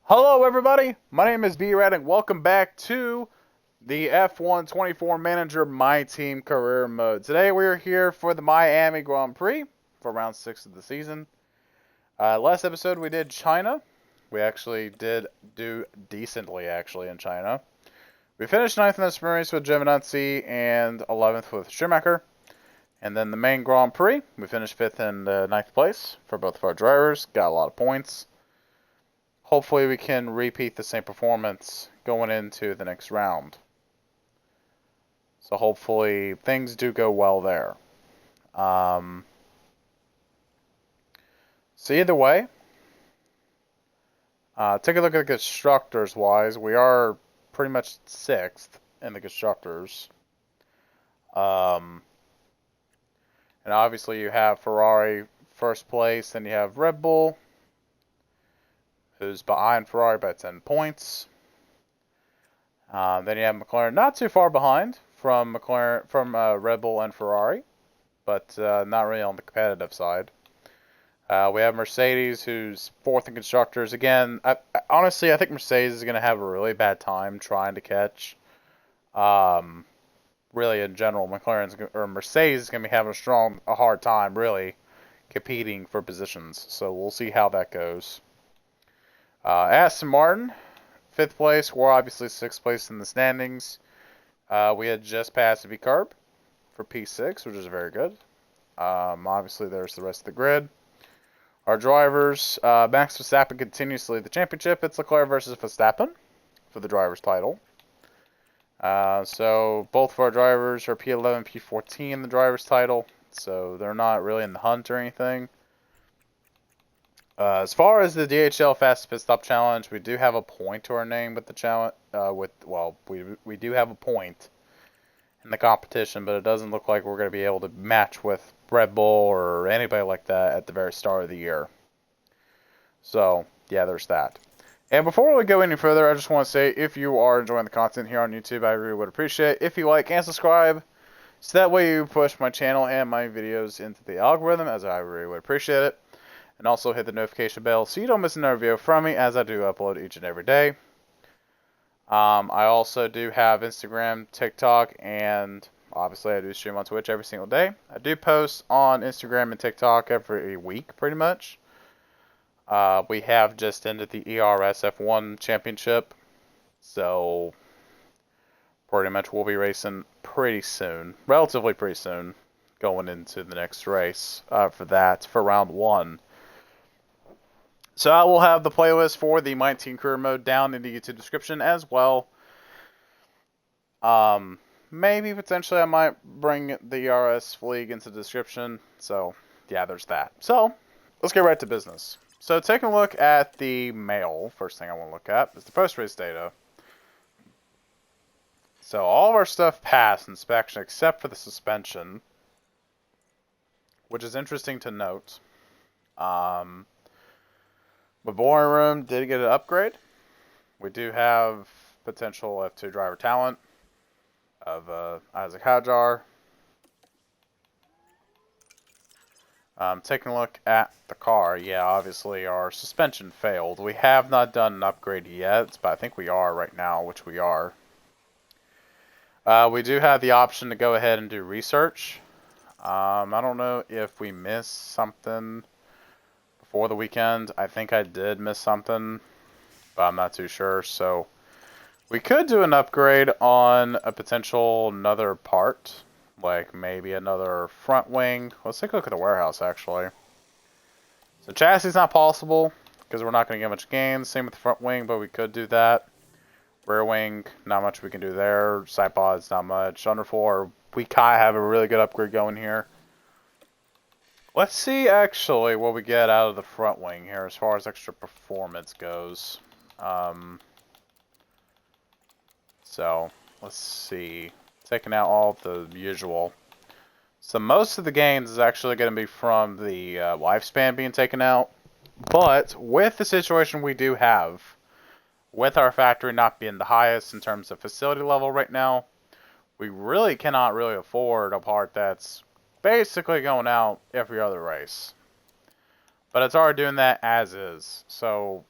Hello everybody, my name is B-rad and welcome back to the F1 24 Manager My Team Career Mode. Today we are here for the Miami Grand Prix for round 6 of the season. Last episode we did China. We actually did do decently in China. We finished 9th in the sprint race with Giovinazzi and 11th with Schumacher. And then the main Grand Prix, we finished 5th and 9th place for both of our drivers. Got a lot of points. Hopefully we can repeat the same performance going into the next round. So hopefully things do go well there. So either way, take a look at the constructors wise. We are pretty much 6th in the constructors. And obviously you have Ferrari first place, then you have Red Bull, who's behind Ferrari by 10 points. Then you have McLaren not too far behind from Red Bull and Ferrari, but not really on the competitive side. We have Mercedes, who's 4th in constructors. Again, honestly, I think Mercedes is going to have a really bad time trying to catch. Really, in general, Mercedes is going to be having a hard time, really, competing for positions. So we'll see how that goes. Aston Martin, 5th place. We're obviously 6th place in the standings. We had just passed V-Carb for P6, which is very good. Obviously, there's the rest of the grid. Our drivers, Max Verstappen continues to lead the championship. It's Leclerc versus Verstappen for the driver's title. So both of our drivers are P11, P14 in the driver's title. So they're not really in the hunt or anything. As far as the DHL Fast Pit Stop Challenge, we do have a point to our name with the challenge. We do have a point in the competition, but it doesn't look like we're going to be able to match with Red Bull or anybody like that at the very start of the year. So, yeah, there's that. And before we go any further, I just want to say, if you are enjoying the content here on YouTube, I really would appreciate it if you like and subscribe, so that way you push my channel and my videos into the algorithm, as I really would appreciate it. And also hit the notification bell so you don't miss another video from me, as I do upload each and every day. I also do have Instagram, TikTok, and obviously I do stream on Twitch every single day. I do post on Instagram and TikTok every week, pretty much. We have just ended the ERS F1 Championship, so pretty much we'll be racing pretty soon, relatively pretty soon, going into the next race for round 1. So I will have the playlist for the My Team Career Mode down in the YouTube description as well. Maybe potentially I might bring the ERS League into the description. So yeah, there's that. So let's get right to business. So taking a look at the mail, first thing I want to look at is the post-race data. So all of our stuff passed inspection except for the suspension, which is interesting to note. The boring room did get an upgrade. We do have potential F2 driver talent of Isaac Hadjar. Taking a look at the car, yeah, obviously our suspension failed. We have not done an upgrade yet, but I think we are right now, which we are. We do have the option to go ahead and do research. I don't know if we missed something before the weekend. I think I did miss something, but I'm not too sure. So we could do an upgrade on a potential another part, like maybe another front wing. Let's take a look at the warehouse, actually. So chassis is not possible because we're not going to get much gains. Same with the front wing, but we could do that. Rear wing, not much we can do there. Side pods, not much. Underfloor, we kind of have a really good upgrade going here. Let's see, actually, what we get out of the front wing here as far as extra performance goes. So, let's see. Taking out all the usual. So, most of the gains is actually going to be from the lifespan being taken out. But, with the situation we do have, with our factory not being the highest in terms of facility level right now, we really cannot really afford a part that's basically going out every other race. But it's already doing that as is. So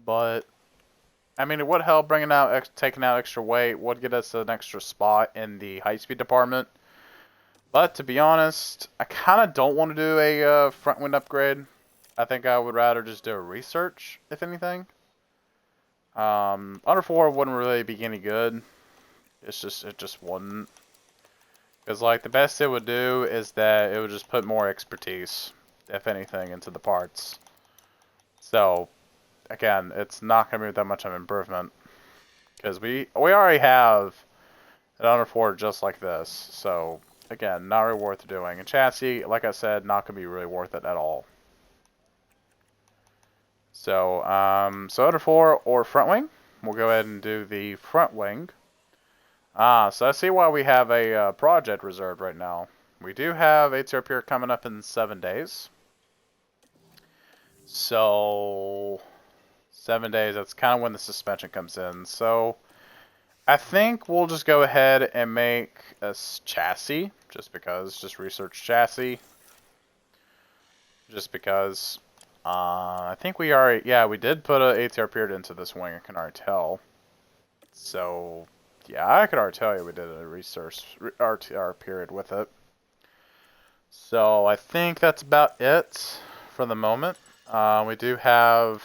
but I mean, it would help bringing out, taking out extra weight, would get us an extra spot in the high speed department. But to be honest, I kind of don't want to do a front wind upgrade. I think I would rather just do a research, if anything. Under 4 wouldn't really be any good. It just wouldn't. Because, like, the best it would do is that it would just put more expertise, if anything, into the parts. So, again, it's not going to be that much of an improvement. Because we already have an under 4 just like this. So, again, not really worth doing. And chassis, like I said, not going to be really worth it at all. So, so under 4 or front wing. We'll go ahead and do the front wing. So I see why we have a project reserved right now. We do have ATR Pier coming up in 7 days. So, 7 days, that's kind of when the suspension comes in. So, I think we'll just go ahead and make a chassis, just because, just research chassis. Just because, I think we already, yeah, we did put a ATR period into this wing, I can already tell. So, yeah, I could already tell you we did a research RTR period with it. So, I think that's about it for the moment. We do have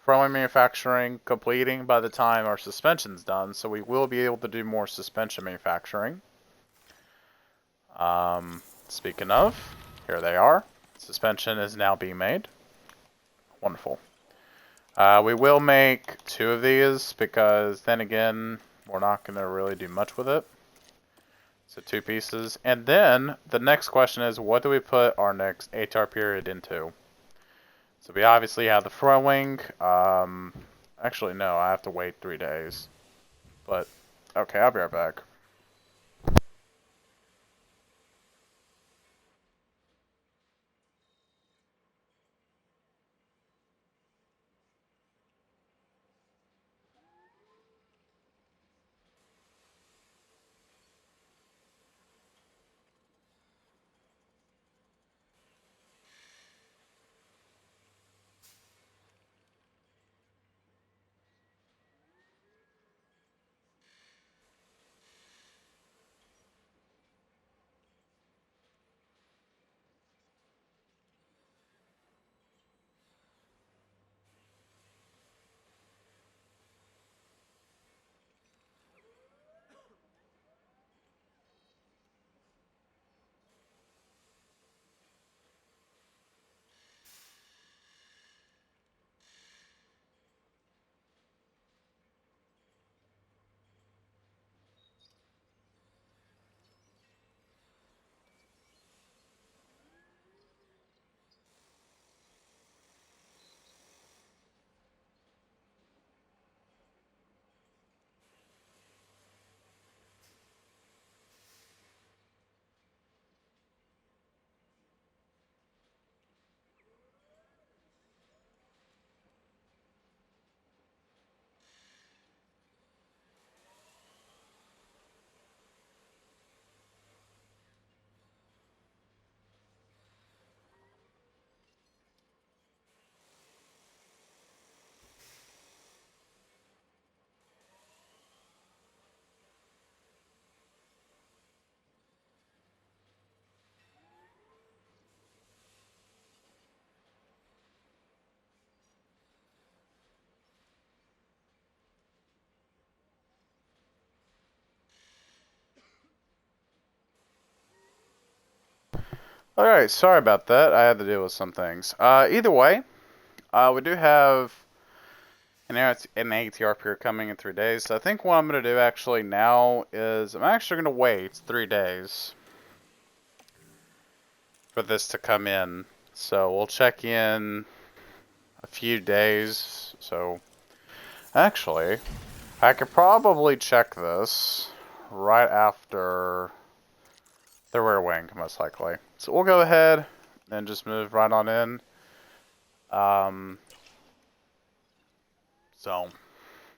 front wing manufacturing completing by the time our suspension's done, so we will be able to do more suspension manufacturing. Speaking of, here they are. Suspension is now being made. Wonderful. We will make 2 of these because then again, we're not going to really do much with it. So 2 pieces. And then the next question is, what do we put our next ATR period into? So we obviously have the front wing. Actually, no, I have to wait 3 days. But, okay, I'll be right back. Alright, sorry about that. I had to deal with some things. Either way, we do have an ATR period coming in 3 days. So I think what I'm going to do actually now is I'm actually going to wait 3 days for this to come in. So we'll check in a few days. So actually, I could probably check this right after the rear wing, most likely. So we'll go ahead and just move right on in. So I'm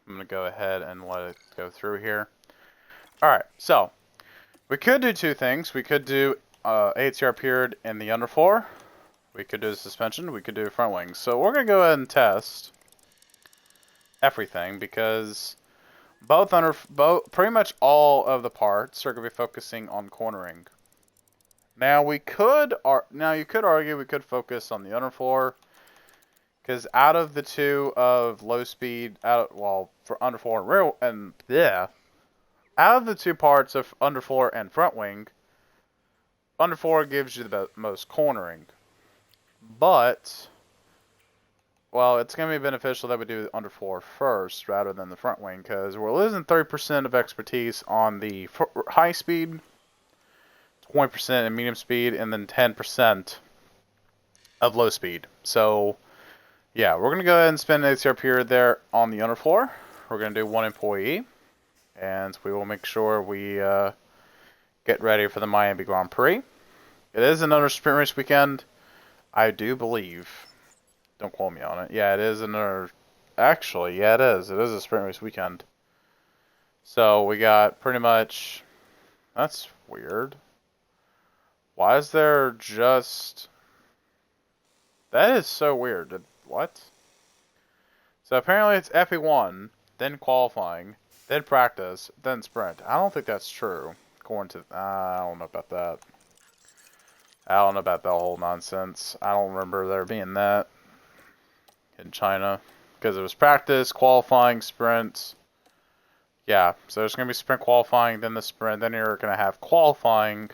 going to go ahead and let it go through here. Alright, so we could do 2 things. We could do ATR period in the underfloor. We could do suspension. We could do front wings. So we're going to go ahead and test everything because both pretty much all of the parts are going to be focusing on cornering. Now you could argue we could focus on the underfloor because out of the two of low speed for underfloor and rear and yeah, out of the two parts of underfloor and front wing, underfloor gives you the most cornering. But well, it's going to be beneficial that we do the underfloor first rather than the front wing because we're losing 30% of expertise on the high speed, 20% in medium speed, and then 10% of low speed. So, yeah, we're going to go ahead and spend an ACR period there on the underfloor. We're going to do 1 employee, and we will make sure we get ready for the Miami Grand Prix. It is another sprint race weekend, I do believe. Don't quote me on it. Yeah, it is another... Actually, yeah, it is. It is a sprint race weekend. So, we got pretty much... That's weird. Why is there just... That is so weird. What? So, apparently it's FP1, then qualifying, then practice, then sprint. I don't think that's true. According to... I don't know about that. I don't know about that whole nonsense. I don't remember there being that in China, because it was practice, qualifying, sprints. Yeah, so there's going to be sprint qualifying, then the sprint, then you're going to have qualifying,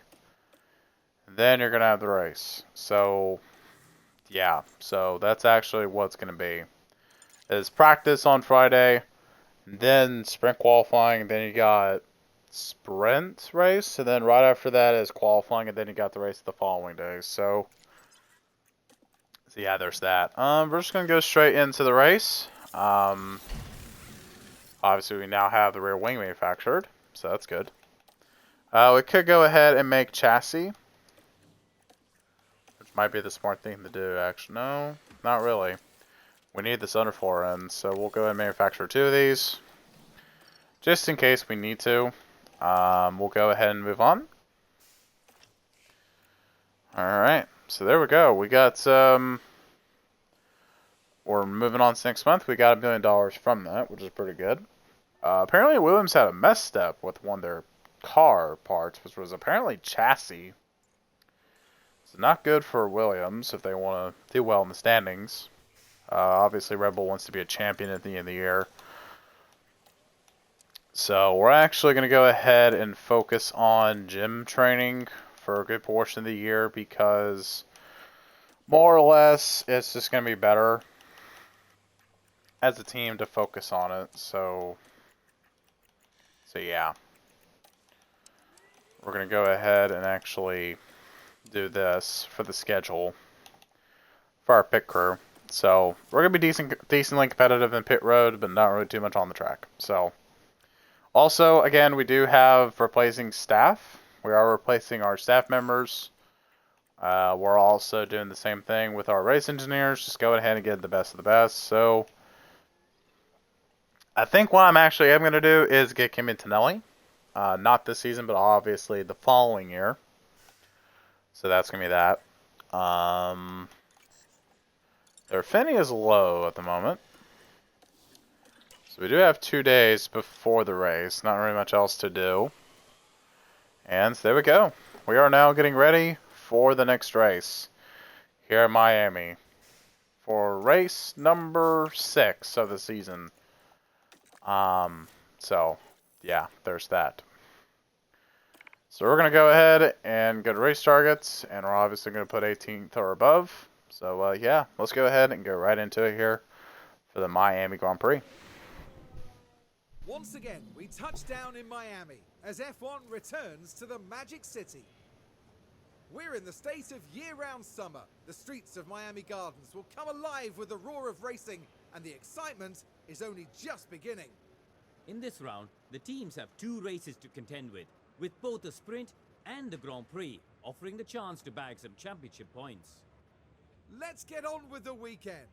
then you're going to have the race. So, yeah, so that's actually what it's going to be. It's practice on Friday, then sprint qualifying, then you got sprint race, and then right after that is qualifying, and then you got the race the following day. So yeah, there's that. We're just gonna go straight into the race. Obviously we now have the rear wing manufactured, so that's good. We could go ahead and make chassis, which might be the smart thing to do. Actually, no, not really. We need this underfloor end, so we'll go ahead and manufacture 2 of these, just in case we need to. We'll go ahead and move on. Alright, so there we go. We got we're moving on to next month. We got $1 million from that, which is pretty good. Apparently Williams had a mess step with one of their car parts, which was apparently chassis. It's not good for Williams if they want to do well in the standings. Obviously Red Bull wants to be a champion at the end of the year. So we're actually going to go ahead and focus on gym training for a good portion of the year because more or less it's just going to be better as a team to focus on it. So yeah. We're going to go ahead and actually do this for the schedule for our pit crew. So we're going to be decently competitive in pit road, but not really too much on the track. So also, again, we do have replacing staff. We are replacing our staff members. We're also doing the same thing with our race engineers. Just go ahead and get the best of the best. So I think what I'm going to do is get Kim Antonelli. Not this season, but obviously the following year. So that's going to be that. Their Finney is low at the moment. So we do have 2 days before the race. Not really much else to do. And there we go. We are now getting ready for the next race here at Miami. For race number 6 of the season. So, yeah, there's that. So we're going to go ahead and go to race targets. And we're obviously going to put 18th or above. So, yeah, let's go ahead and go right into it here for the Miami Grand Prix. Once again, we touch down in Miami as F1 returns to the Magic City. We're in the state of year-round summer. The streets of Miami Gardens will come alive with the roar of racing, and the excitement is only just beginning. In this round, the teams have 2 races to contend with both the sprint and the Grand Prix offering the chance to bag some championship points. Let's get on with the weekend.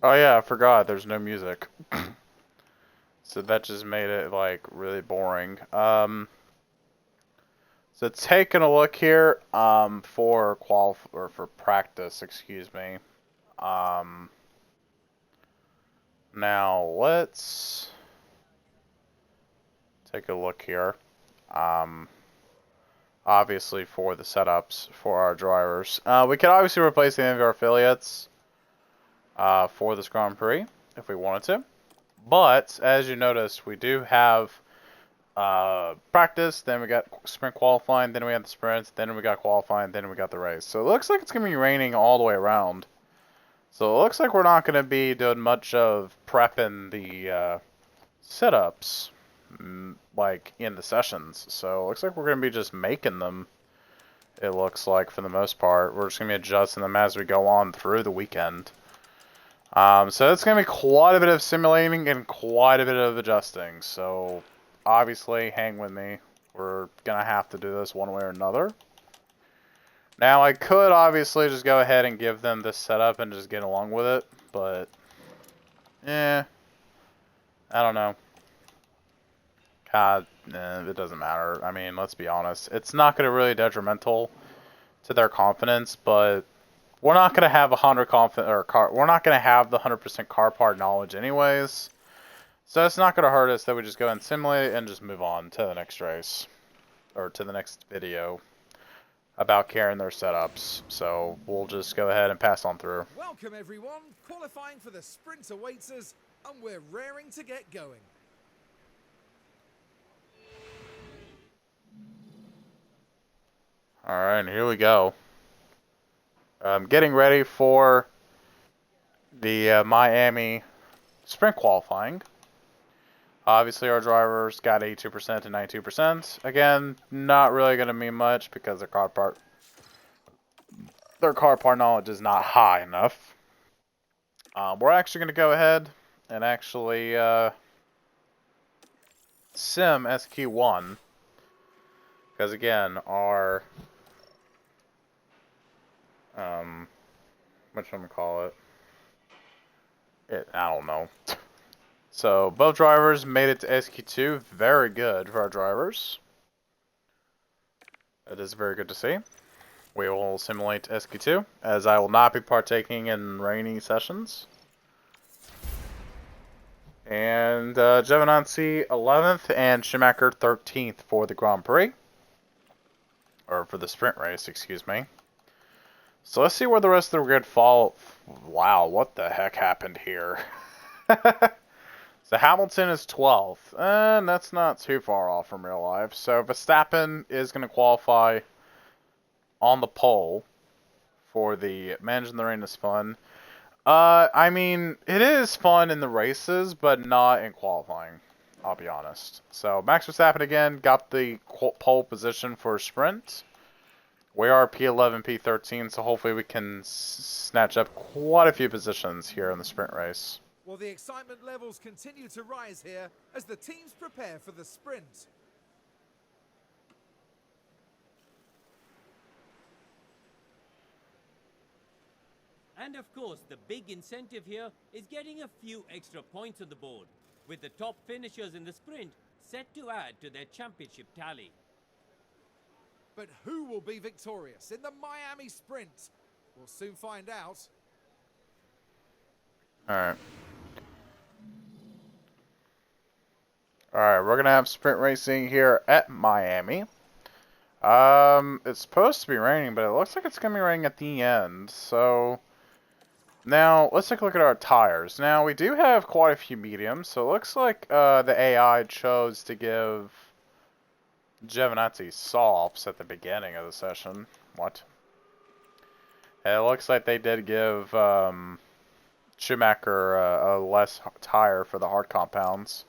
Oh yeah, I forgot. There's no music. So that just made it like really boring. So So taking a look here for practice, excuse me. Now let's take a look here. Obviously for the setups for our drivers. We could obviously replace any of our affiliates for this Grand Prix if we wanted to. But as you notice, we do have practice, then we got sprint qualifying, then we have the sprints, then we got qualifying, then we got the race. So it looks like it's going to be raining all the way around. So it looks like we're not going to be doing much of prepping the setups like in the sessions. So it looks like we're going to be just making them, it looks like, for the most part. We're just going to be adjusting them as we go on through the weekend. So it's going to be quite a bit of simulating and quite a bit of adjusting. So obviously, hang with me. We're going to have to do this one way or another. Now, I could obviously just go ahead and give them this setup and just get along with it. But, I don't know. God, it doesn't matter. I mean, let's be honest. It's not going to really detrimental to their confidence, but we're not going to have we're not going to have the 100% car part knowledge anyways. So it's not going to hurt us that we just go and simulate and just move on to the next race or to the next video about carrying their setups. So we'll just go ahead and pass on through. Welcome everyone, qualifying for the sprint awaits us, and we're raring to get going. Alright, here we go. Getting ready for the Miami sprint qualifying. Obviously, our drivers got 82% to 92%. Again, not really going to mean much because their car part knowledge is not high enough. We're actually going to go ahead and actually sim SQ1 because again, our whatchamacallit? I don't know. So, both drivers made it to SQ2. Very good for our drivers. It is very good to see. We will simulate SQ2, as I will not be partaking in rainy sessions. And Giovinazzi 11th and Schumacher 13th for the Grand Prix. Or for the sprint race, excuse me. So let's see where the rest of the grid fall. Wow, what the heck happened here? So Hamilton is 12th, and that's not too far off from real life. So Verstappen is going to qualify on the pole for the Managing the Rain is fun. I mean, it is fun in the races, but not in qualifying, I'll be honest. So Max Verstappen again got the pole position for sprint. We are P11, P13, so hopefully we can snatch up quite a few positions here in the sprint race. Well, the excitement levels continue to rise here as the teams prepare for the sprint. And of course, the big incentive here is getting a few extra points on the board, with the top finishers in the sprint set to add to their championship tally. But who will be victorious in the Miami sprint? We'll soon find out. Alright. Alright, we're going to have sprint racing here at Miami. It's supposed to be raining, but it looks like it's going to be raining at the end. So, now, let's take a look at our tires. Now, we do have quite a few mediums, so it looks like the AI chose to give Giovinazzi softs at the beginning of the session. What? And it looks like they did give Schumacher a less tire for the hard compounds.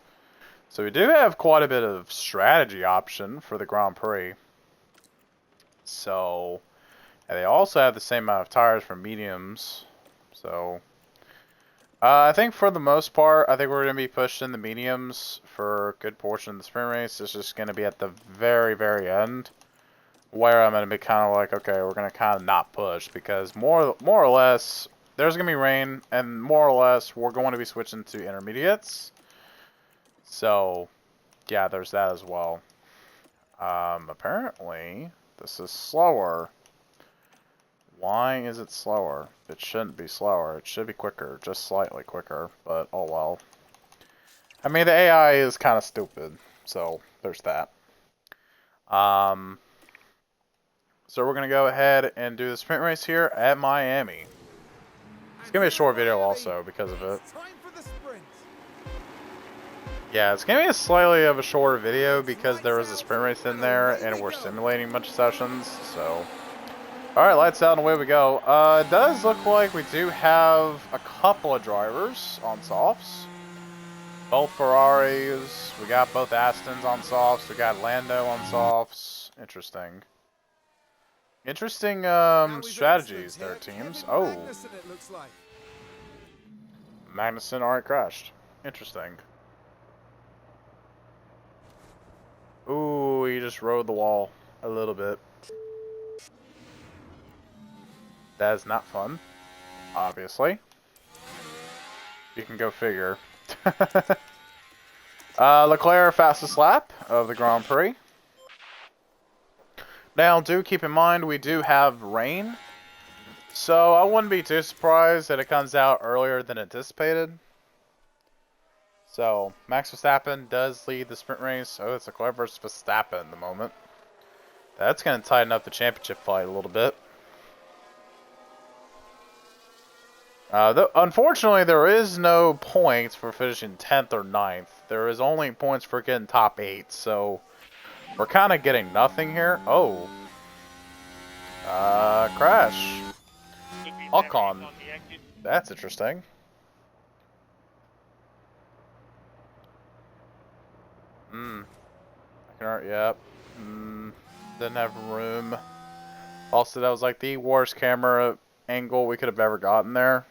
So we do have quite a bit of strategy option for the Grand Prix. So, and they also have the same amount of tires for mediums. So, I think for the most part, I think we're going to be pushing the mediums for a good portion of the sprint race. It's just going to be at the very, very end where I'm going to be kind of like, okay, we're going to kind of not push because more or less, there's going to be rain, and more or less, we're going to be switching to intermediates. So, yeah, there's that as well. Apparently, this is slower. Why is it slower? It shouldn't be slower. It should be quicker, just slightly quicker, but oh well. I mean, the AI is kind of stupid, so there's that. So we're going to go ahead and do the sprint race here at Miami. It's going to be a short video also because of it. It's time for the sprint. Yeah, it's going to be a slightly of a shorter video because there was a sprint race in there and we're simulating a bunch of sessions, so... Alright, lights out and away we go. It does look like we do have a couple of drivers on softs. Both Ferraris. We got both Astons on softs. We got Lando on softs. Interesting. Interesting strategies there, teams. Oh. Magnussen, it looks like. Magnussen already crashed. Interesting. Ooh, he just rode the wall a little bit. That is not fun, obviously. You can go figure. Leclerc fastest lap of the Grand Prix. Now, do keep in mind we do have rain, so I wouldn't be too surprised that it comes out earlier than anticipated. So, Max Verstappen does lead the sprint race. Oh, it's Leclerc versus Verstappen at the moment. That's going to tighten up the championship fight a little bit. Unfortunately, there is no points for finishing 10th or 9th. There is only points for getting top 8, so we're kind of getting nothing here. Oh. Crash. Ocon. That's interesting. I can, yep. Didn't have room. Also, that was like the worst camera angle we could have ever gotten there.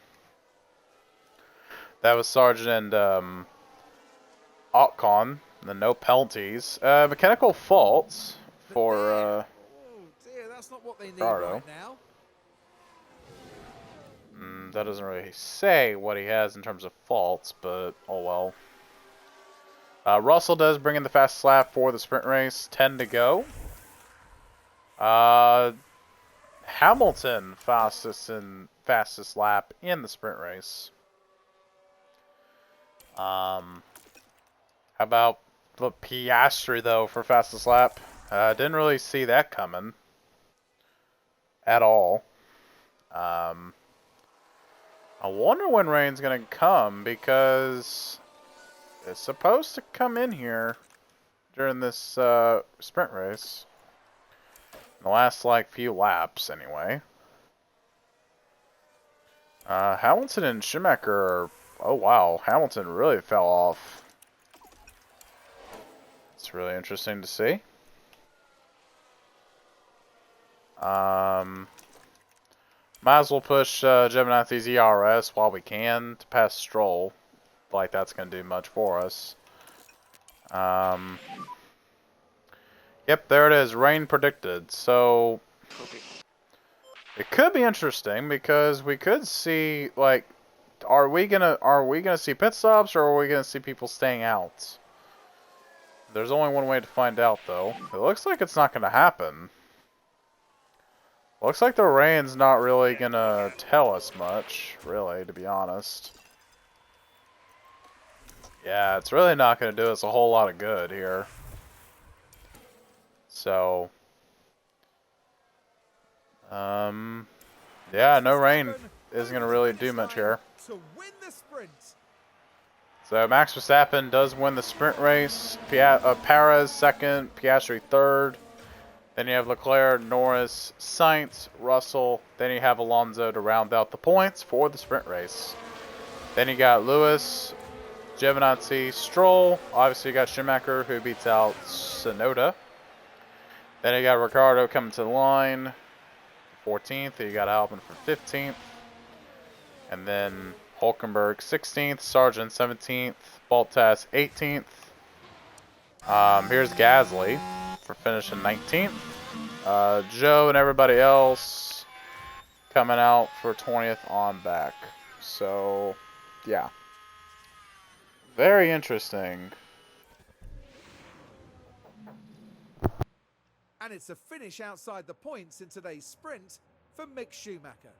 That was Sargent and Ocon. And no penalties. Mechanical faults for Oh dear, that's not what they need right now. That doesn't really say what he has in terms of faults, but oh well. Russell does bring in the fastest lap for the sprint race. 10 to go. Hamilton fastest lap in the sprint race. How about the Piastri though for fastest lap? Didn't really see that coming at all. I wonder when rain's gonna come because it's supposed to come in here during this sprint race. In the last like few laps anyway. Hamilton and Schumacher. Oh wow, Hamilton really fell off. It's really interesting to see. Might as well push Giovinazzi's ERS while we can to pass Stroll. Like that's going to do much for us. Yep, there it is. Rain predicted. So it could be interesting because we could see like, are we gonna see pit stops or are we gonna see people staying out? There's only one way to find out though. It looks like it's not gonna happen. Looks like the rain's not really gonna tell us much, really, to be honest. Yeah, it's really not gonna do us a whole lot of good here. So, yeah, no rain isn't gonna really do much here. So Max Verstappen does win the sprint race. Perez second, Piastri third. Then you have Leclerc, Norris, Sainz, Russell. Then you have Alonso to round out the points for the sprint race. Then you got Lewis, Giovinazzi, Stroll. Obviously you got Schumacher who beats out Tsunoda. Then you got Ricciardo coming to the line, 14th. You got Albon for 15th. And then Hulkenberg 16th, Sargent 17th, Bottas 18th. Here's Gasly for finishing 19th. Joe and everybody else coming out for 20th on back. So, yeah. Very interesting. And it's a finish outside the points in today's sprint for Mick Schumacher.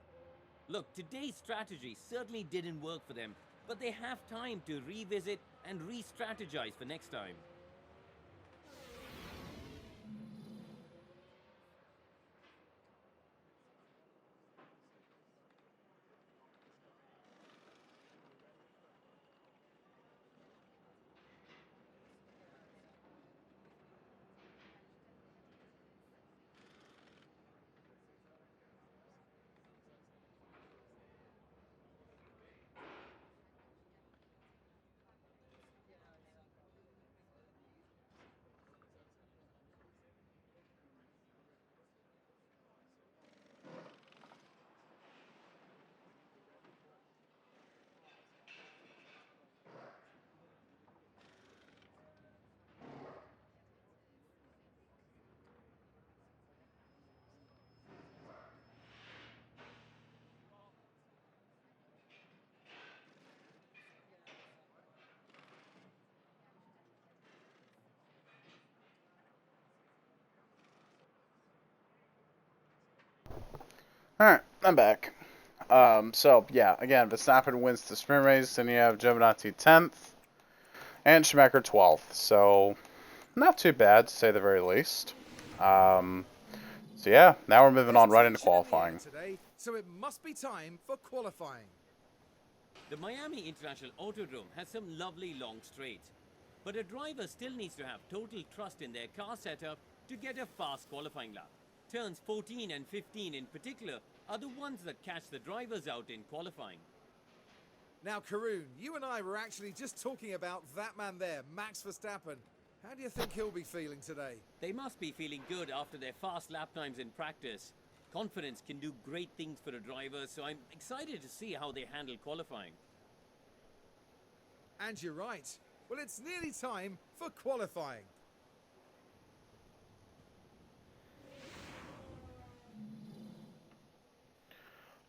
Look, today's strategy certainly didn't work for them, but they have time to revisit and re-strategize for next time. Alright, I'm back. So, yeah, again, Verstappen wins the sprint race, and you have Giovinazzi 10th, and Schumacher 12th. So, not too bad, to say the very least. So yeah, now we're moving on right into qualifying. Today, so it must be time for qualifying. The Miami International Autodrome has some lovely long straights, but a driver still needs to have total trust in their car setup to get a fast qualifying lap. Turns 14 and 15 in particular are the ones that catch the drivers out in qualifying. Now, Karun, you and I were actually just talking about that man there, Max Verstappen. How do you think he'll be feeling today? They must be feeling good after their fast lap times in practice. Confidence can do great things for a driver, so I'm excited to see how they handle qualifying. And you're right. Well, it's nearly time for qualifying.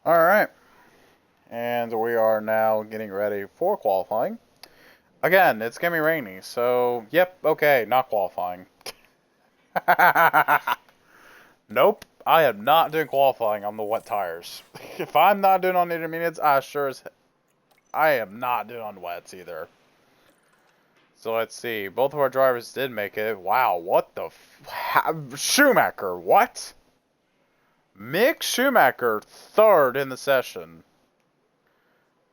Alright. And we are now getting ready for qualifying. Again, it's gonna be rainy, so yep, okay, not qualifying. Nope, I am not doing qualifying on the wet tires. If I'm not doing on intermediates, I am not doing on wets either. So let's see, both of our drivers did make it. Wow, what the Schumacher, what? Mick Schumacher, 3rd in the session.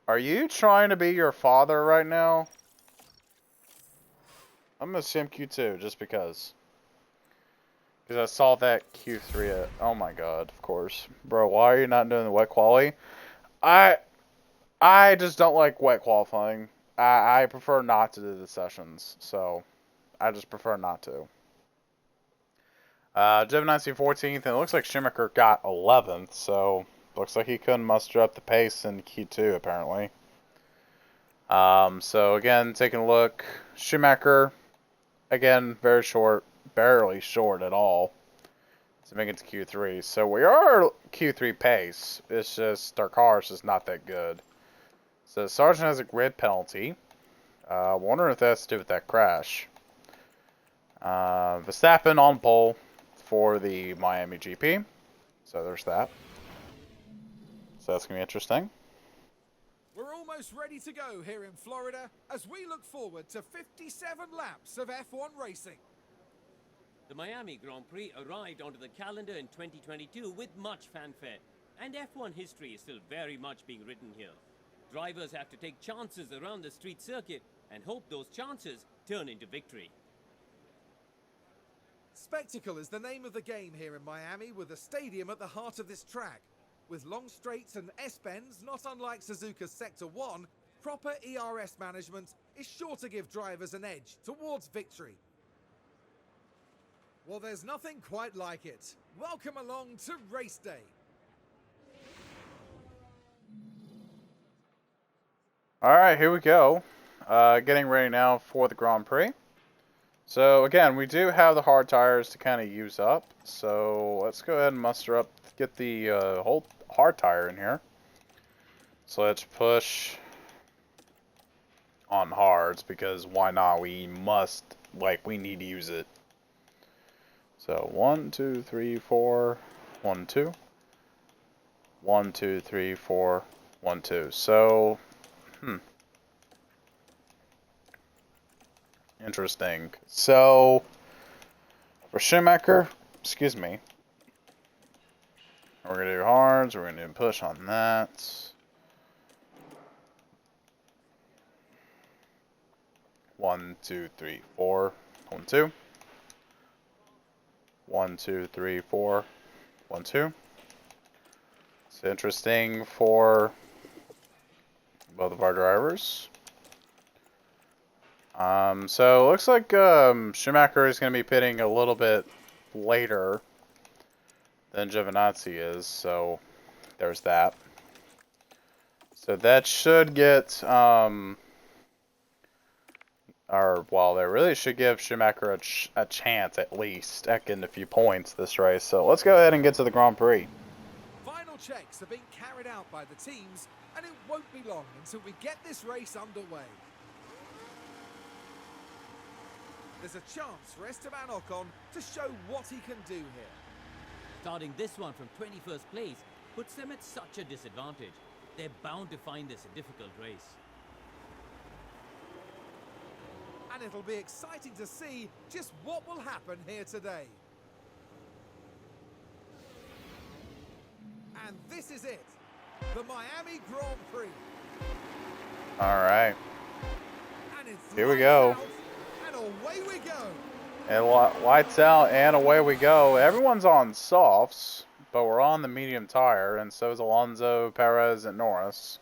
Are you trying to be your father right now? I'm gonna assume Q2, just because. Because I saw that Q3 oh my god, of course. Bro, why are you not doing the wet quali? I just don't like wet qualifying. I prefer not to do the sessions, so I just prefer not to. Giovinazzi 14th, and it looks like Schumacher got 11th, so looks like he couldn't muster up the pace in Q2, apparently. So again, taking a look, Schumacher, again, very short, barely short at all to make it to Q3. So we are Q3 pace, it's just our car is just not that good. So Sargent has a grid penalty. Wondering if that has to do with that crash. Verstappen on pole for the Miami GP. So there's that. So that's going to be interesting. We're almost ready to go here in Florida as we look forward to 57 laps of F1 racing. The Miami Grand Prix arrived onto the calendar in 2022 with much fanfare, and F1 history is still very much being written here. Drivers have to take chances around the street circuit and hope those chances turn into victory. Spectacle is the name of the game here in Miami, with a stadium at the heart of this track. With long straights and S-bends, not unlike Suzuka's Sector 1, proper ERS management is sure to give drivers an edge towards victory. Well, there's nothing quite like it. Welcome along to race day. Alright, here we go. Getting ready now for the Grand Prix. So again, we do have the hard tires to kind of use up. So let's go ahead and muster up, get the whole hard tire in here. So let's push on hards, because why not? We must, we need to use it. So So 1, 2, 3, 4, 1, 2. 1, 2, 3, 4, 1, 2. So, interesting. So, for Schumacher, excuse me, we're going to do hards, we're going to do push on that. 1, 2, 3, 4, 1, 2. 1, 2, 3, 4, 1, 2. It's interesting for both of our drivers. So it looks like Schumacher is going to be pitting a little bit later than Giovinazzi is, so there's that. So that should get, they really should give Schumacher a chance at least at getting a few points this race. So let's go ahead and get to the Grand Prix. Final checks are being carried out by the teams, and it won't be long until we get this race underway. There's a chance for Esteban Ocon to show what he can do here. Starting this one from 21st place puts them at such a disadvantage. They're bound to find this a difficult race. And it'll be exciting to see just what will happen here today. And this is it, the Miami Grand Prix. All right. And it's Here we go. And away we go. And lights out, and away we go. Everyone's on softs, but we're on the medium tire, and so is Alonso, Perez, and Norris,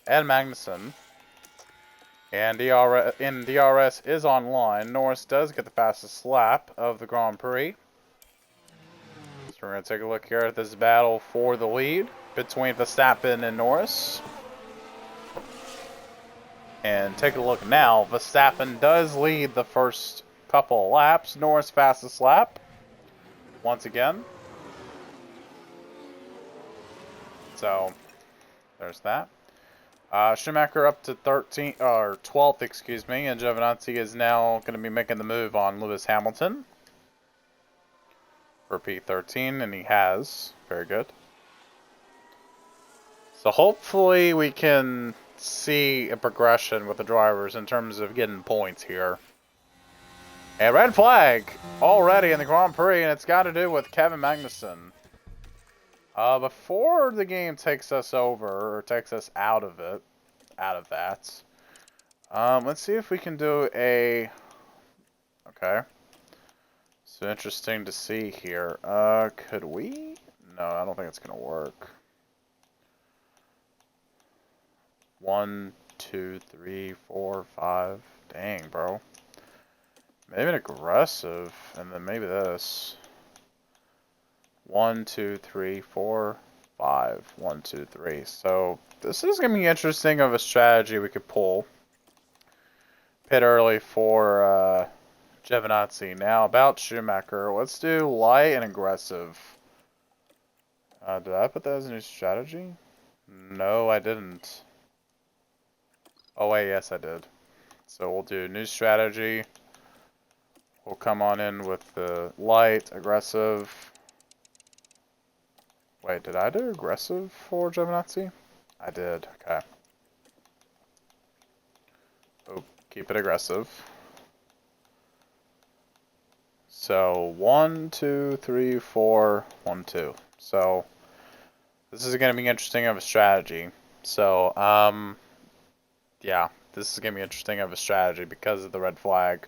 and Magnussen. And DRS is online. Norris does get the fastest lap of the Grand Prix. So we're going to take a look here at this battle for the lead between Verstappen and Norris. And take a look now. Verstappen does lead the first couple of laps. Norris fastest lap. Once again. So, there's that. Schumacher up to 12th, excuse me, and Giovinazzi is now going to be making the move on Lewis Hamilton for P13, and he has. Very good. So hopefully we can see a progression with the drivers in terms of getting points here. And red flag already in the Grand Prix, and it's got to do with Kevin Magnussen. Before the game takes us over, or takes us out of that, let's see if we can do a, okay, so interesting to see here, could we, no, I don't think it's going to work. 1, 2, 3, 4, 5, dang, bro, maybe an aggressive, and then maybe this. 1, 2, 3, 4, 5. 1, 2, 3. So this is gonna be interesting of a strategy we could pull. Pit early for Giovinazzi. Now about Schumacher. Let's do light and aggressive. Did I put that as a new strategy? No, I didn't. Oh wait, yes I did. So we'll do new strategy. We'll come on in with the light, aggressive. Wait, did I do aggressive for Giovinazzi? I did, okay. Oh, keep it aggressive. So, 1, 2, 3, 4, 1, 2. So, this is going to be interesting of a strategy. So, yeah, this is going to be interesting of a strategy because of the red flag.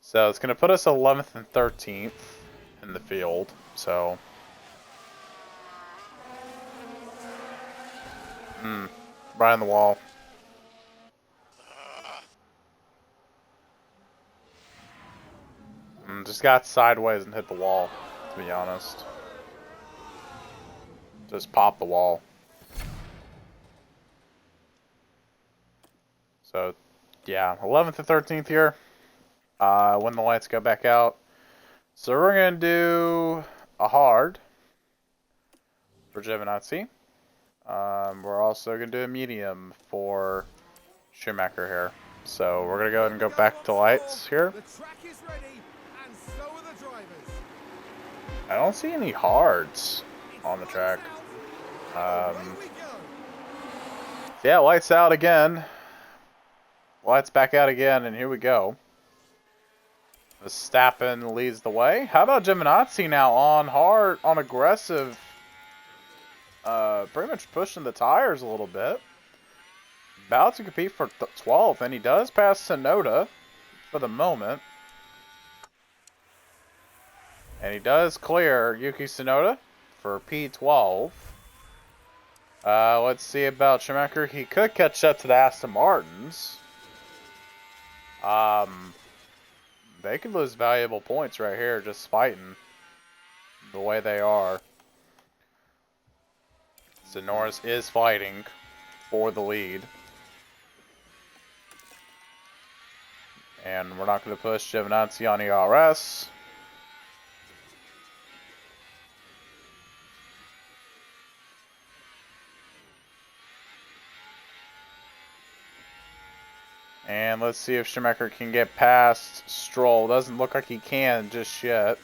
So, it's going to put us 11th and 13th in the field. So, right on the wall. Just got sideways and hit the wall, to be honest. Just popped the wall. So, yeah, 11th and 13th here. When the lights go back out. So we're going to do a hard for Giovinazzi. We're also going to do a medium for Schumacher here. So we're going to go ahead and go back to lights here. The track is ready, and so are the drivers. I don't see any hards on the It's track. lights out. Away we go. Yeah, lights out again. Lights back out again, and here we go. Verstappen leads the way. How about Giovinazzi now on hard, on aggressive, pretty much pushing the tires a little bit. About to compete for 12th, and he does pass Tsunoda for the moment. And he does clear Yuki Tsunoda for P12. Let's see about Schumacher. He could catch up to the Aston Martins. They could lose valuable points right here just fighting the way they are. So Norris is fighting for the lead. And we're not going to push Giovinazzi on ERS. And let's see if Schumacher can get past Stroll. Doesn't look like he can just yet.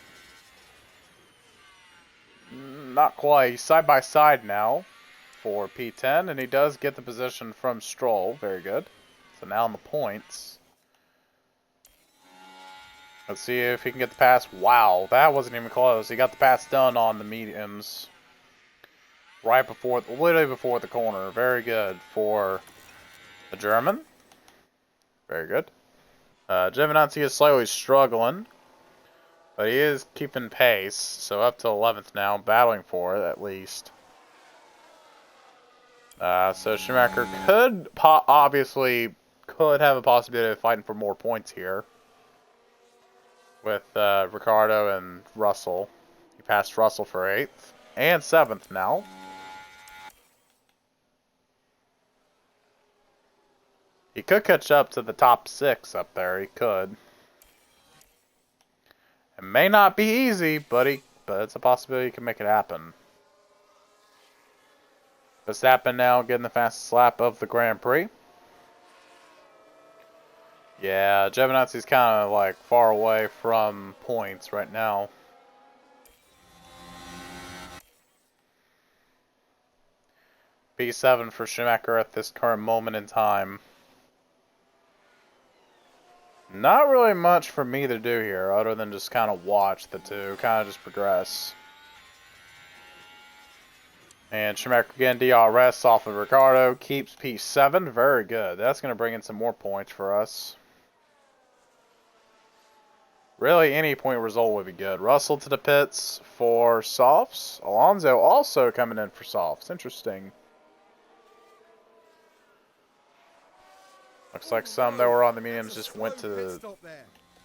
Not quite. He's side by side now for P10, and he does get the position from Stroll. Very good. So now on the points. Let's see if he can get the pass. Wow, that wasn't even close. He got the pass done on the mediums. Right before, literally before the corner. Very good for the German. Very good. Giovinazzi is slightly struggling, but he is keeping pace. So up to 11th now, battling for it at least. So Schumacher could obviously could have a possibility of fighting for more points here with Ricciardo and Russell. He passed Russell for 8th and 7th now. He could catch up to the top 6 up there. He could. It may not be easy, but it's a possibility he can make it happen. Verstappen now getting the fastest lap of the Grand Prix. Yeah, Giovinazzi's kind of like far away from points right now. P7 for Schumacher at this current moment in time. Not really much for me to do here, other than just kind of watch the two, kind of just progress. And Schumacher again, DRS off of Ricciardo, keeps P7, very good. That's going to bring in some more points for us. Really, any point result would be good. Russell to the pits for softs. Alonso also coming in for softs. Interesting. Looks like some that were on the mediums just went to the...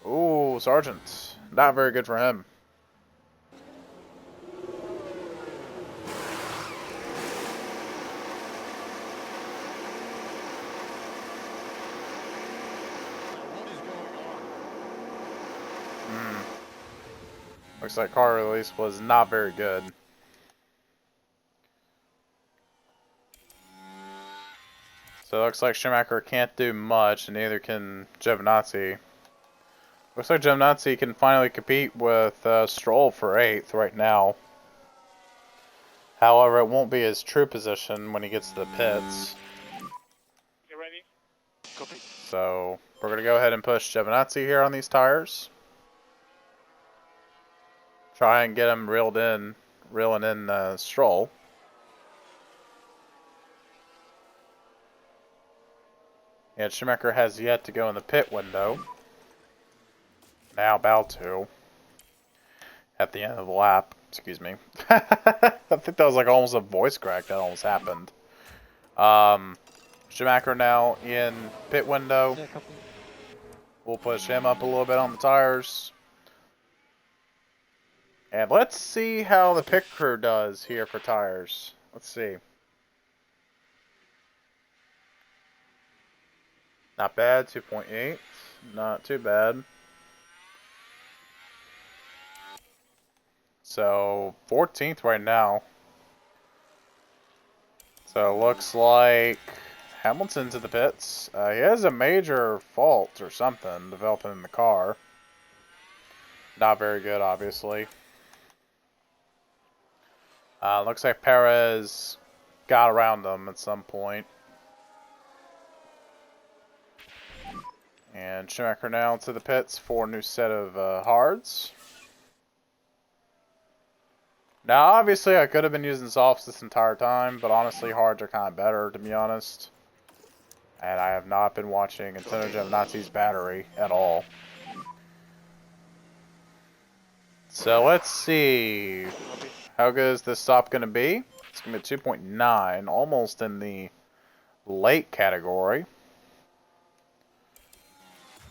Ooh, Sargent. Not very good for him. Looks like car release was not very good. So it looks like Schumacher can't do much, and neither can Giovinazzi. Looks like Giovinazzi can finally compete with Stroll for 8th right now. However, it won't be his true position when he gets to the pits. You ready? Copy. So we're going to go ahead and push Giovinazzi here on these tires. Try and get him reeling in Stroll. And Schumacher has yet to go in the pit window. Now about to. At the end of the lap. Excuse me. I think that was like almost a voice crack that almost happened. Schumacher now in pit window. We'll push him up a little bit on the tires. And let's see how the pit crew does here for tires. Let's see. Not bad, 2.8. Not too bad. So, 14th right now. So, looks like Hamilton's in the pits. He has a major fault or something developing in the car. Not very good, obviously. Looks like Perez got around them at some point. And Schumacher now to the pits for a new set of hards. Now, obviously, I could have been using softs this entire time, but honestly, hards are kind of better, to be honest. And I have not been watching Contender Giovinazzi's battery at all. So let's see. How good is this stop going to be? It's going to be 2.9, almost in the late category.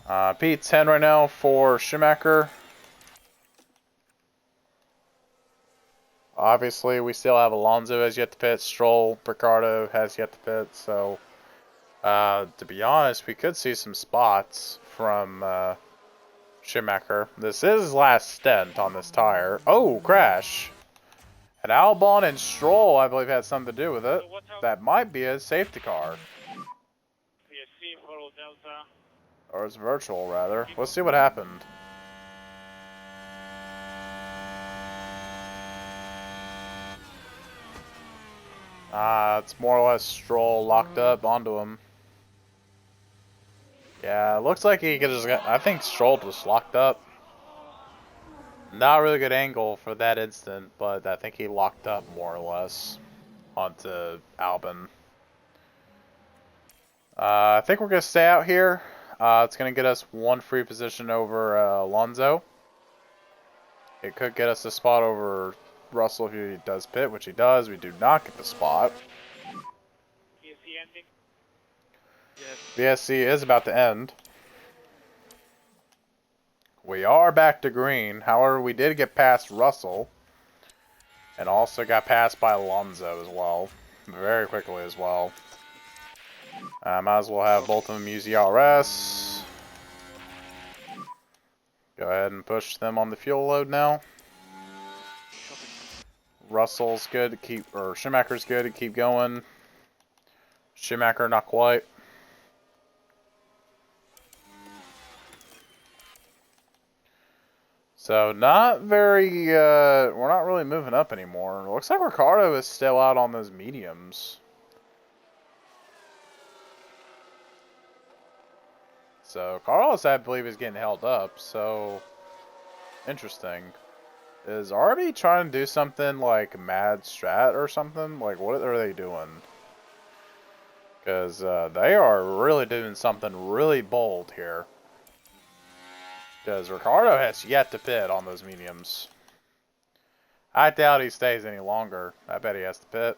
P10 right now for Schumacher. Obviously, we still have Alonso has yet to pit. Stroll, Ricciardo has yet to pit. So, to be honest, we could see some spots from Schumacher. This is his last stint on this tire. Oh, crash. And Albon and Stroll, I believe, had something to do with it. That might be a safety car. PSC, follow Delta. Or it's virtual, rather. Let's see what happened. It's more or less Stroll locked up onto him. Yeah, it looks like he could just I think Stroll was locked up. Not a really good angle for that instant, but I think he locked up more or less onto Albon. I think we're going to stay out here. It's going to get us one free position over Alonso. It could get us a spot over Russell if he does pit, which he does. We do not get the spot. PSC ending. BSC is about to end. We are back to green. However, we did get past Russell. And also got passed by Alonso as well. Very quickly as well. Might as well have both of them use ERS. Go ahead and push them on the fuel load now. Russell's good to keep, or Schumacher's good to keep going. Schumacher not quite. So not very, we're not really moving up anymore. It looks like Ricciardo is still out on those mediums. So Carlos, I believe, is getting held up. So interesting. Is RB trying to do something like mad strat or something? Like, what are they doing? Because they are really doing something really bold here. Because Ricciardo has yet to pit on those mediums. I doubt he stays any longer. I bet he has to pit.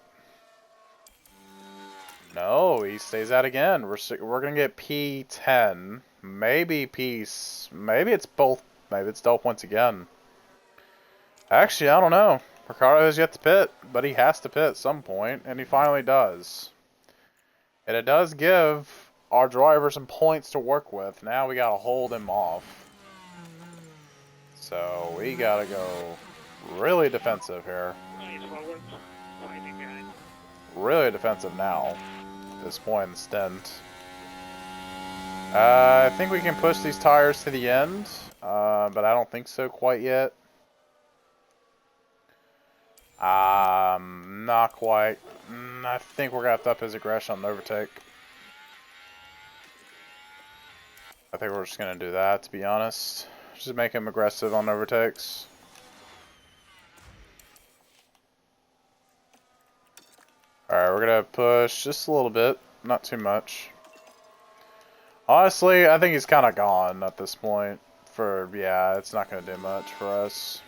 No, he stays out again. We're gonna get P10. Maybe maybe it's both. Maybe it's double points again. Actually, I don't know. Ricciardo has yet to pit, but he has to pit at some point, and he finally does. And it does give our driver some points to work with. Now we gotta hold him off. So we gotta go really defensive here. Nice forward. Fighting behind. Really defensive now. At this point in the stint. I think we can push these tires to the end, but I don't think so quite yet. Not quite. I think we're gonna have to up his aggression on the overtake. I think we're just gonna do that, to be honest. Just make him aggressive on overtakes. Alright, we're gonna push just a little bit, not too much. Honestly, I think he's kind of gone at this point. Yeah, it's not gonna do much for us.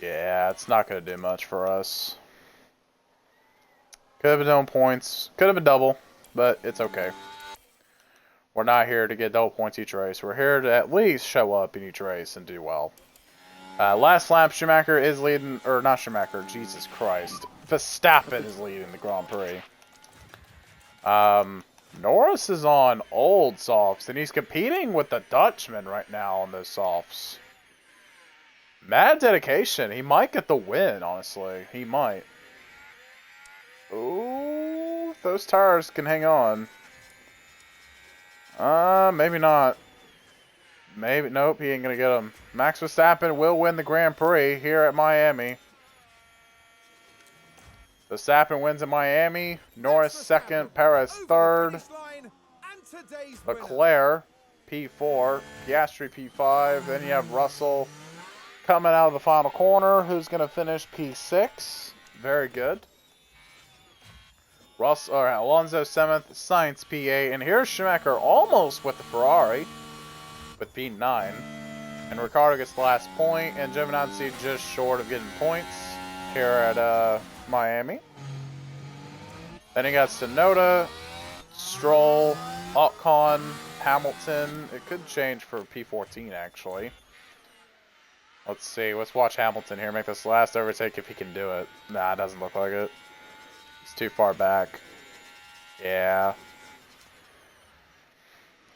Yeah, it's not gonna do much for us. Could have been double points, could have been double, but it's okay. We're not here to get double points each race. We're here to at least show up in each race and do well. Last lap, Schumacher is leading, or not Schumacher, Jesus Christ. Verstappen is leading the Grand Prix. Norris is on old softs, and he's competing with the Dutchman right now on those softs. Mad dedication. He might get the win, honestly. He might. Ooh, if those tires can hang on. Maybe not. Maybe, nope, he ain't gonna get him. Max Verstappen will win the Grand Prix here at Miami. Verstappen wins in Miami. Norris Max second. Verstappen Perez over the third. finish line, and today's winner. Leclerc P4. Piastri P5. Then you have Russell coming out of the final corner, who's going to finish P6. Very good. Alonso 7th, Sainz P8, and here's Schumacher almost with the Ferrari with P9. And Ricciardo gets the last point, and Giovinazzi just short of getting points here at Miami. Then you got Tsunoda, Stroll, Ocon, Hamilton. It could change for P14 actually. Let's see. Let's watch Hamilton here make this last overtake if he can do it. Nah, it doesn't look like it. It's too far back. Yeah.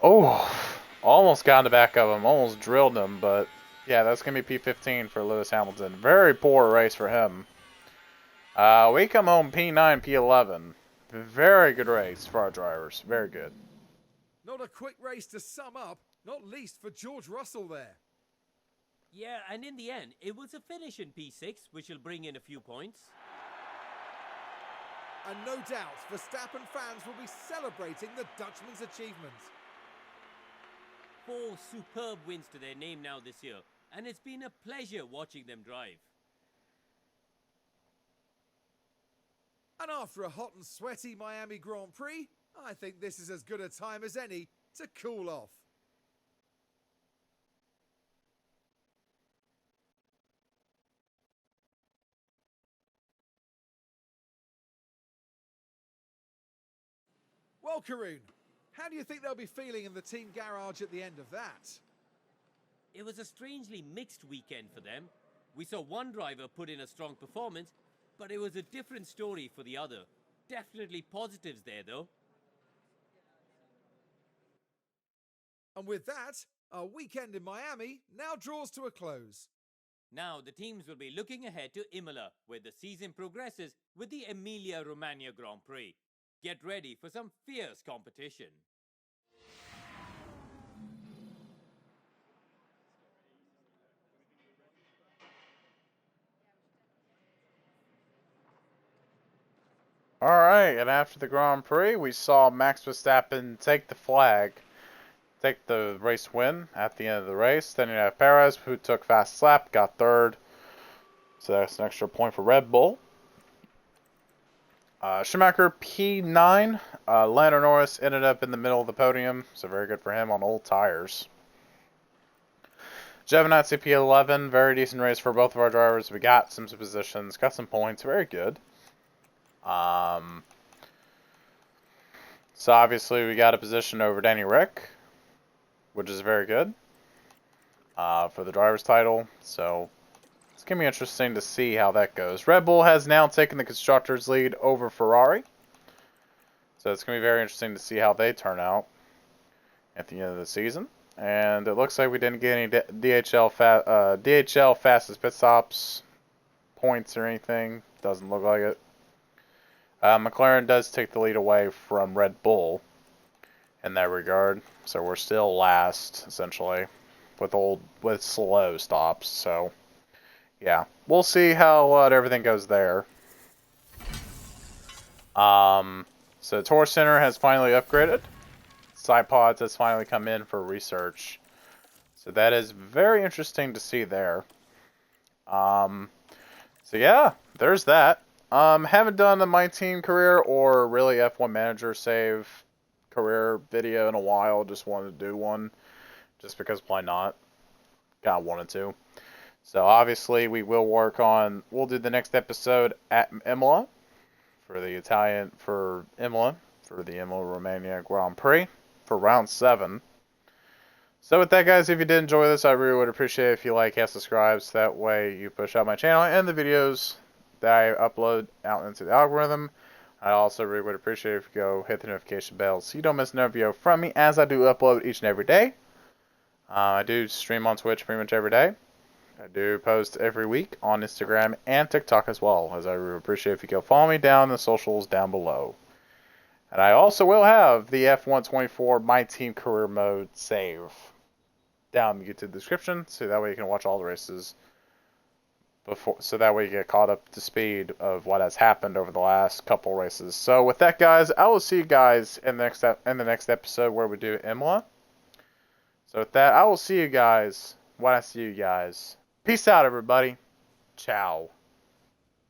Oh, almost got in the back of him. Almost drilled him, but yeah, that's going to be P15 for Lewis Hamilton. Very poor race for him. We come home P9, P11. Very good race for our drivers. Very good. Not a quick race to sum up, not least for George Russell there. Yeah, and in the end, it was a finish in P6, which will bring in a few points. And no doubt, Verstappen fans will be celebrating the Dutchman's achievement. 4 superb wins to their name now this year, and it's been a pleasure watching them drive. And after a hot and sweaty Miami Grand Prix, I think this is as good a time as any to cool off. Well, Karun, how do you think they'll be feeling in the team garage at the end of that? It was a strangely mixed weekend for them. We saw one driver put in a strong performance, but it was a different story for the other. Definitely positives there, though. And with that, our weekend in Miami now draws to a close. Now the teams will be looking ahead to Imola, where the season progresses with the Emilia-Romagna Grand Prix. Get ready for some fierce competition. Alright, and after the Grand Prix, we saw Max Verstappen take the flag. Take the race win at the end of the race. Then you have Perez, who took fast lap, got third. So that's an extra point for Red Bull. Schumacher P9. Lando Norris ended up in the middle of the podium, so very good for him on old tires. Giovinazzi P11. Very decent race for both of our drivers. We got some positions, got some points. Very good. So obviously we got a position over Danny Rick, which is very good for the driver's title. So it's going to be interesting to see how that goes. Red Bull has now taken the constructors' lead over Ferrari. So it's going to be very interesting to see how they turn out at the end of the season. And it looks like we didn't get any DHL fastest pit stops points or anything. Doesn't look like it. McLaren does take the lead away from Red Bull in that regard. So we're still last, essentially, with slow stops. So yeah, we'll see how everything goes there. So Tour Center has finally upgraded. SciPods has finally come in for research. So that is very interesting to see there. So yeah, there's that. Haven't done a My Team career or really F1 Manager save career video in a while. Just wanted to do one. Just because why not? Kinda wanted to. So obviously we'll do the next episode at Imola for the Emilia-Romagna Grand Prix for round 7. So with that, guys, if you did enjoy this, I really would appreciate it if you like and subscribe, so that way you push out my channel and the videos that I upload out into the algorithm. I also really would appreciate it if you go hit the notification bell so you don't miss another video from me, as I do upload each and every day. I do stream on Twitch pretty much every day. I do post every week on Instagram and TikTok as well, as I really appreciate if you go follow me down in the socials down below. And I also will have the F124 My Team Career Mode save down in the YouTube description, so that way you can watch all the races before, so that we get caught up to speed of what has happened over the last couple races. So with that, guys, I will see you guys in the next episode where we do Imola. So with that, I will see you guys when I see you guys. Peace out, everybody. Ciao.